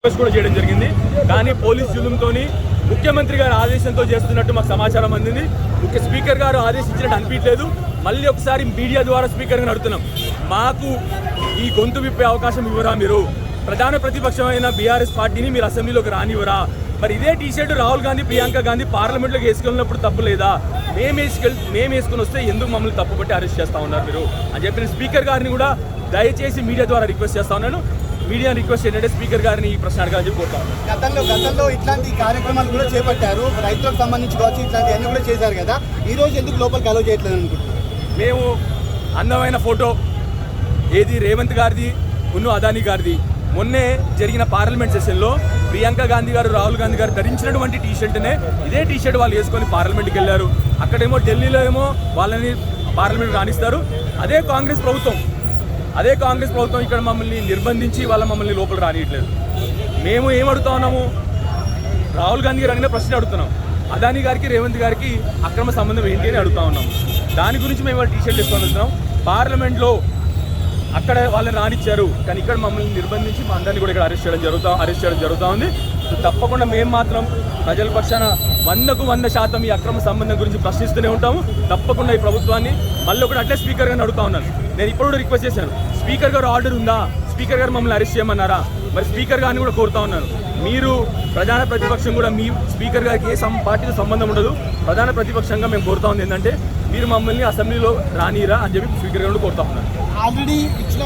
Request కూడా చేయడం జరిగింది. కానీ పోలీస్ జులుంతో ముఖ్యమంత్రి గారి ఆదేశంతో చేస్తున్నట్టు మాకు సమాచారం అందింది. స్పీకర్ గారు ఆదేశించినట్టు అనిపించలేదు. మళ్ళీ ఒకసారి మీడియా ద్వారా స్పీకర్ గారిని అడుగుతున్నాం, మాకు ఈ గొంతు విప్పే అవకాశం ఇవ్వరా? మీరు ప్రధాన ప్రతిపక్షమైన బీఆర్ఎస్ పార్టీని మీరు అసెంబ్లీలోకి రానివ్వరా? మరి ఇదే టీషర్ట్ రాహుల్ గాంధీ, ప్రియాంక గాంధీ పార్లమెంట్లోకి వేసుకెళ్ళినప్పుడు తప్పు లేదా? మేము వేసుకొని వస్తే ఎందుకు మమ్మల్ని తప్పుపట్టి అరెస్ట్ చేస్తూ ఉన్నారు మీరు అని చెప్పిన స్పీకర్ గారిని కూడా దయచేసి మీడియా ద్వారా రిక్వెస్ట్ చేస్తా ఉన్నాను. మీడియా రిక్వెస్ట్ ఏంటంటే స్పీకర్ గారిని ఈ ప్రశ్న అడగాలని చెప్పి కోరుతా ఉన్నాను. గతంలో ఇట్లాంటి కార్యక్రమాలు కూడా చేపట్టారు, రైతులకు సంబంధించి కావచ్చు, ఇట్లాంటి అన్ని కూడా చేశారు కదా, ఈ రోజు ఎందుకు లోపలికి అలౌ చేయట్లేదు అనుకుంటున్నారు? మేము అందమైన ఫోటో ఏది రేవంత్ గారిది, అదానీ గారిది, మొన్నే జరిగిన పార్లమెంట్ సెషన్లో ప్రియాంక గాంధీ గారు, రాహుల్ గాంధీ గారు ధరించినటువంటి టీషర్ట్నే ఇదే టీషర్ట్ వాళ్ళు వేసుకొని పార్లమెంట్కి వెళ్ళారు. అక్కడేమో ఢిల్లీలో ఏమో వాళ్ళని పార్లమెంట్ రాణిస్తారు. అదే కాంగ్రెస్ ప్రభుత్వం ఇక్కడ మమ్మల్ని నిర్బంధించి మమ్మల్ని లోపల రానియట్లేదు. మేము ఏమడుగుతా ఉన్నాము? రాహుల్ గాంధీ గారు అడిగిన ప్రశ్న అడుగుతున్నాం. అదానీ గారికి, రేవంత్ గారికి అక్రమ సంబంధం ఏంటి అని అడుగుతా ఉన్నాము. దాని గురించి మేము వాళ్ళు టీషర్ట్ వేసుకొని వెళ్తున్నాం. పార్లమెంట్లో అక్కడ వాళ్ళని రానిచ్చారు, కానీ ఇక్కడ మమ్మల్ని నిర్బంధించి మా అందరినీ కూడా ఇక్కడ అరెస్ట్ చేయడం జరుగుతూ ఉంది. తప్పకుండా మేము మాత్రం ప్రజల పక్షాన 100% ఈ అక్రమ సంబంధం గురించి ప్రశ్నిస్తూనే ఉంటాము. తప్పకుండా ఈ ప్రభుత్వాన్ని మళ్ళీ ఒకటి అట్లే స్పీకర్ గారిని అడుగుతా ఉన్నాను. నేను ఇప్పుడు కూడా రిక్వెస్ట్ చేశాను, స్పీకర్ గారు ఆర్డర్ ఉందా? స్పీకర్ గారు మమ్మల్ని అరెస్ట్ చేయమన్నారా? మరి స్పీకర్ గారిని కూడా కోరుతా ఉన్నాను, మీరు ప్రధాన ప్రతిపక్షం కూడా మీ స్పీకర్ గారికి పార్టీతో సంబంధం ఉండదు. ప్రధాన ప్రతిపక్షంగా మేము కోరుతా ఉంది ఏంటంటే మీరు మమ్మల్ని అసెంబ్లీలో రానిరా అని చెప్పి స్పీకర్ గారు కోరుతా ఉన్నాను. ఆల్రెడీ ఇచ్చిన